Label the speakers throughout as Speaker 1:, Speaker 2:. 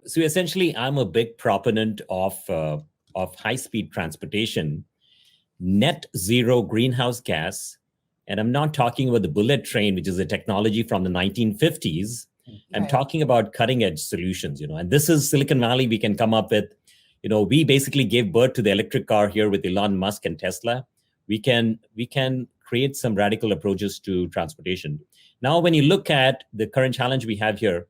Speaker 1: So essentially, I'm a big proponent of high-speed transportation, net zero greenhouse gas, and I'm not talking about the bullet train, which is a technology from the 1950s. I'm talking about cutting-edge solutions, and this is Silicon Valley. We can come up with, we basically gave birth to the electric car here with Elon Musk and Tesla. We can create some radical approaches to transportation. Now, when you look at the current challenge we have here,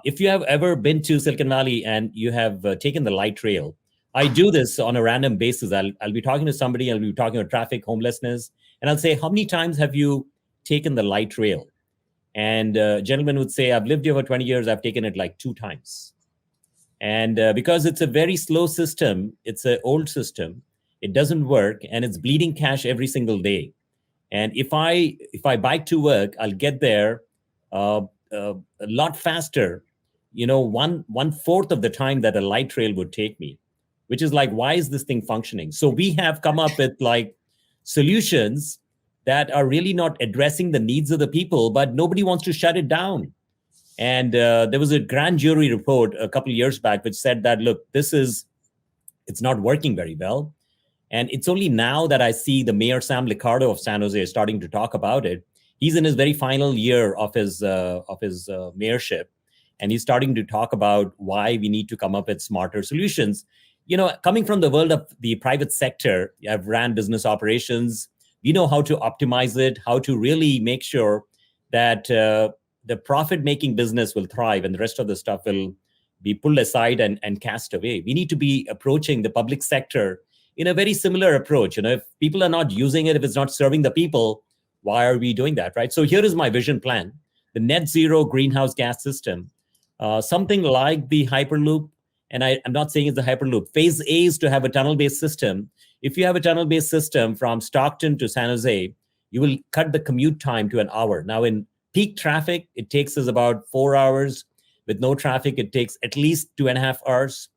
Speaker 1: if you have ever been to Silicon Valley and you have taken the light rail, I do this on a random basis. I'll be talking to somebody, I'll be talking about traffic, homelessness, and I'll say, how many times have you taken the light rail? And a gentleman would say, I've lived here for 20 years, I've taken it like 2 times. And because it's a very slow system, it's an old system, it doesn't work, and it's bleeding cash every single day. And if I bike to work, I'll get there a lot faster, one fourth of the time that a light rail would take me, which is like, why is this thing functioning? So we have come up with like solutions that are really not addressing the needs of the people, but nobody wants to shut it down. And there was a grand jury report a couple of years back which said that, look, it's not working very well. And it's only now that I see the mayor, Sam Liccardo of San Jose, starting to talk about it. He's in his very final year of his mayorship, and he's starting to talk about why we need to come up with smarter solutions. Coming from the world of the private sector, I've ran business operations. We know how to optimize it, how to really make sure that the profit-making business will thrive and the rest of the stuff will be pulled aside and cast away. We need to be approaching the public sector in a very similar approach. If people are not using it, if it's not serving the people, why are we doing that, right? So here is my vision plan: the net zero greenhouse gas system, something like the Hyperloop. And I'm not saying it's the Hyperloop. Phase A is to have a tunnel-based system. If you have a tunnel-based system from Stockton to San Jose, you will cut the commute time to an hour. Now, in peak traffic, it takes us about 4 hours. With no traffic, it takes at least 2.5 hours.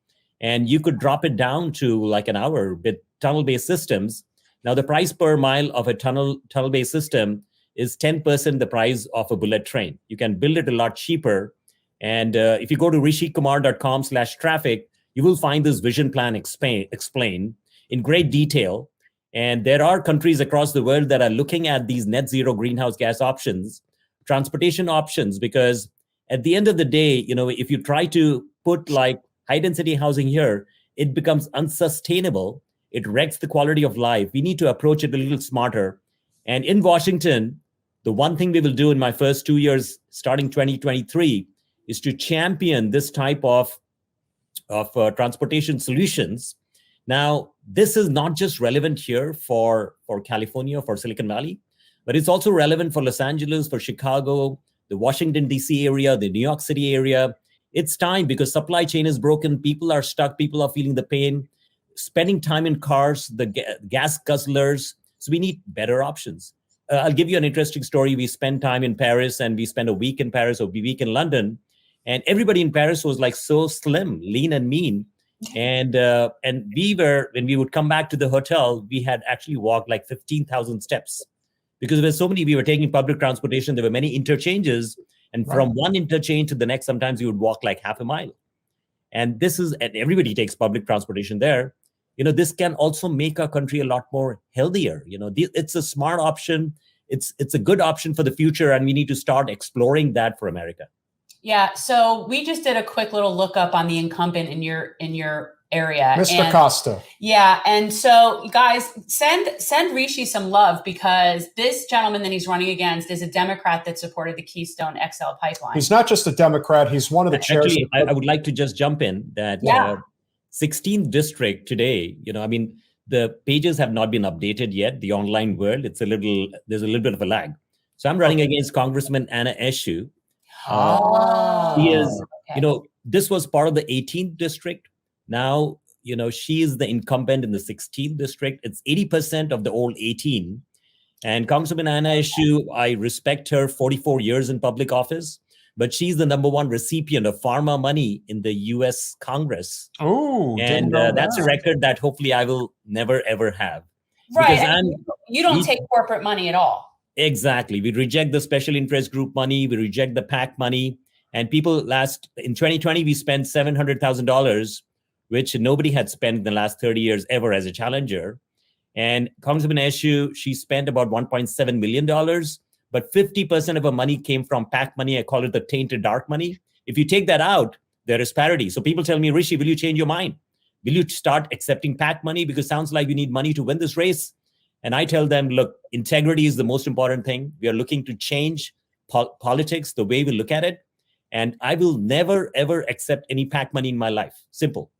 Speaker 1: And you could drop it down to like an hour with tunnel-based systems. Now, the price per mile of a tunnel-based system is 10% the price of a bullet train. You can build it a lot cheaper. And if you go to rishikumar.com/traffic, you will find this vision plan explained in great detail. And there are countries across the world that are looking at these net zero greenhouse gas options, transportation options, because at the end of the day, if you try to put like high density housing here, it becomes unsustainable. It wrecks the quality of life. We need to approach it a little smarter. And in Washington, the one thing we will do in my first 2 years, starting 2023, is to champion this type of transportation solutions. Now, this is not just relevant here for California, for Silicon Valley, but it's also relevant for Los Angeles, for Chicago, the Washington, D.C. area, the New York City area. It's time, because supply chain is broken. People are stuck. People are feeling the pain, spending time in cars, the gas guzzlers. So we need better options. I'll give you an interesting story. We spent time in Paris, and we spent a week in Paris, or a week in London. And everybody in Paris was like so slim, lean and mean. And when we would come back to the hotel, we had actually walked like 15,000 steps, because there were so many. We were taking public transportation. There were many interchanges. And from one interchange to the next, sometimes you would walk like half a mile. And everybody takes public transportation there. This can also make our country a lot more healthier. It's a smart option. It's a good option for the future. And we need to start exploring that for America.
Speaker 2: Yeah. So we just did a quick little lookup on the incumbent in your area,
Speaker 3: Mr. Costa.
Speaker 2: Yeah. And so guys, send Rishi some love, because this gentleman that he's running against is a Democrat that supported the Keystone XL pipeline.
Speaker 3: He's not just a Democrat. He's one of the chairs.
Speaker 1: Actually, I would like to just jump in that 16th district today, the pages have not been updated yet. The online world, there's a little bit of a lag. So I'm running against Congressman Anna Eshoo. He is, this was part of the 18th district. Now, she is the incumbent in the 16th district. It's 80% of the old 18. And Congresswoman Anna Eshoo, I respect her, 44 years in public office, but she's the #1 recipient of pharma money in the U.S. Congress.
Speaker 3: Oh,
Speaker 1: and that's a record that hopefully I will never, ever have.
Speaker 2: Right. You don't take corporate money at all.
Speaker 1: Exactly. We reject the special interest group money. We reject the PAC money. And people in 2020, we spent $700,000, which nobody had spent in the last 30 years ever as a challenger. And Congresswoman Eshoo, she spent about $1.7 million, but 50% of her money came from PAC money. I call it the tainted dark money. If you take that out, there is parity. So people tell me, Rishi, will you change your mind? Will you start accepting PAC money? Because it sounds like you need money to win this race. And I tell them, look, integrity is the most important thing. We are looking to change politics, the way we look at it. And I will never, ever accept any PAC money in my life. Simple.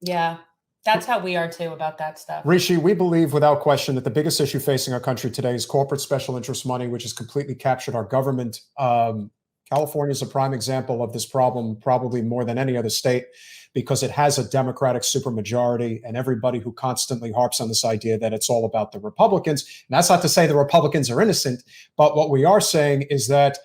Speaker 2: Yeah, that's how we are too about that stuff.
Speaker 3: Rishi, we believe without question that the biggest issue facing our country today is corporate special interest money, which has completely captured our government. California is a prime example of this problem, probably more than any other state, because it has a Democratic supermajority, and everybody who constantly harps on this idea that it's all about the Republicans. And that's not to say the Republicans are innocent, but what we are saying is that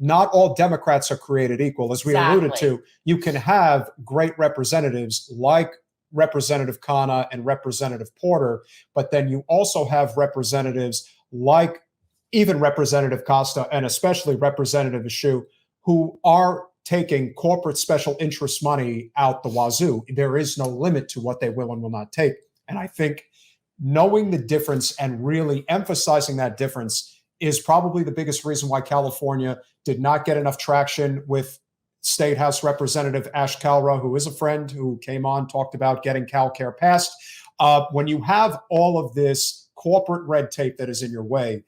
Speaker 3: not all Democrats are created equal. As we alluded to, you can have great representatives like Representative Khanna and Representative Porter, but then you also have representatives like even Representative Costa and especially Representative Eshoo, who are taking corporate special interest money out the wazoo. There is no limit to what they will and will not take. And I think knowing the difference and really emphasizing that difference is probably the biggest reason why California did not get enough traction with State House Representative Ash Kalra, who is a friend who came on, talked about getting CalCare passed. When you have all of this corporate red tape that is in your way,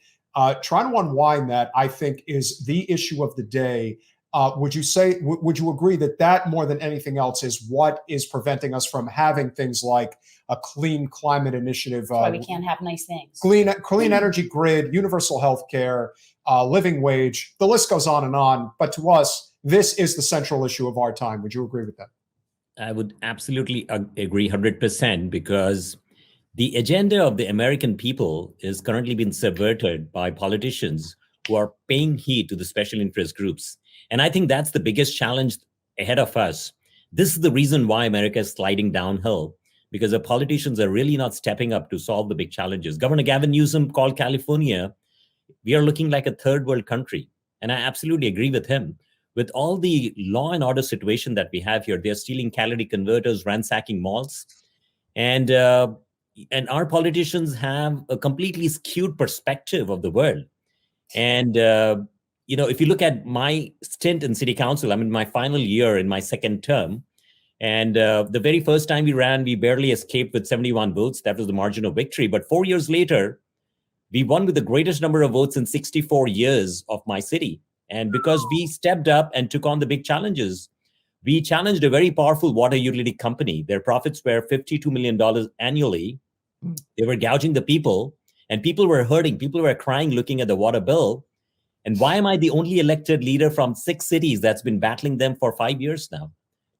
Speaker 3: trying to unwind that, I think, is the issue of the day. Would you agree that that more than anything else is what is preventing us from having things like a clean climate initiative?
Speaker 2: That's why we can't have nice things.
Speaker 3: Clean energy grid, universal health care, living wage, the list goes on and on. But to us, this is the central issue of our time. Would you agree with that?
Speaker 1: I would absolutely agree 100%, because the agenda of the American people is currently being subverted by politicians who are paying heed to the special interest groups. And I think that's the biggest challenge ahead of us. This is the reason why America is sliding downhill, because the politicians are really not stepping up to solve the big challenges. Governor Gavin Newsom called California, we are looking like a third world country. And I absolutely agree with him. With all the law and order situation that we have here, they're stealing catalytic converters, ransacking malls. And our politicians have a completely skewed perspective of the world. And, if you look at my stint in city council, I'm in my final year in my second term. And the very first time we ran, we barely escaped with 71 votes. That was the margin of victory. But 4 years later, we won with the greatest number of votes in 64 years of my city. And because we stepped up and took on the big challenges, we challenged a very powerful water utility company. Their profits were $52 million annually. They were gouging the people, and people were hurting. People were crying looking at the water bill. And why am I the only elected leader from 6 cities that's been battling them for 5 years now?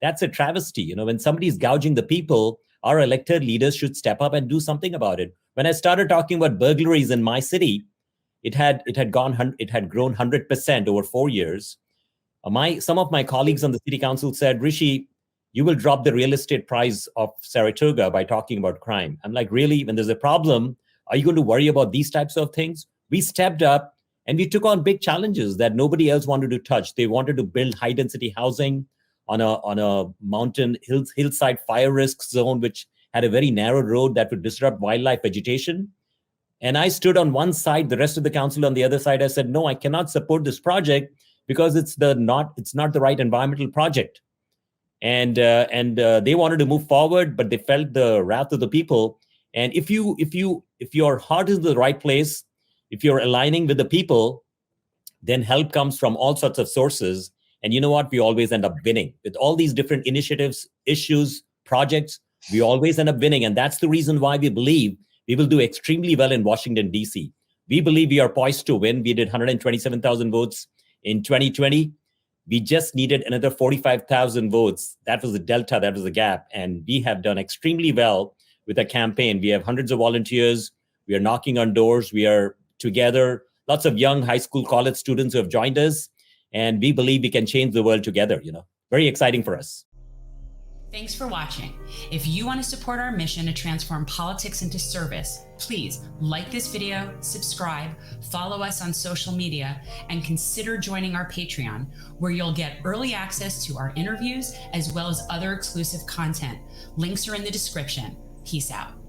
Speaker 1: That's a travesty. When somebody's gouging the people, our elected leaders should step up and do something about it. When I started talking about burglaries in my city, it had grown 100% over 4 years. Some of my colleagues on the city council said, Rishi, you will drop the real estate price of Saratoga by talking about crime. I'm like, really? When there's a problem, are you going to worry about these types of things? We stepped up and we took on big challenges that nobody else wanted to touch. They wanted to build high density housing on a mountain hillside fire risk zone, which had a very narrow road that would disrupt wildlife vegetation. And I stood on one side, the rest of the council on the other side. I said, no, I cannot support this project because it's not the right environmental project. And they wanted to move forward, but they felt the wrath of the people. And if your heart is in the right place, if you're aligning with the people, then help comes from all sorts of sources. And you know what? We always end up winning. With all these different initiatives, issues, projects, we always end up winning. And that's the reason why we believe we will do extremely well in Washington, D.C. We believe we are poised to win. We did 127,000 votes in 2020. We just needed another 45,000 votes. That was the delta, that was the gap. And we have done extremely well with a campaign. We have hundreds of volunteers. We are knocking on doors. We are together. Lots of young high school, college students who have joined us. And we believe we can change the world together. Very exciting for us.
Speaker 2: Thanks for watching. If you want to support our mission to transform politics into service, please like this video, subscribe, follow us on social media, and consider joining our Patreon, where you'll get early access to our interviews as well as other exclusive content. Links are in the description. Peace out.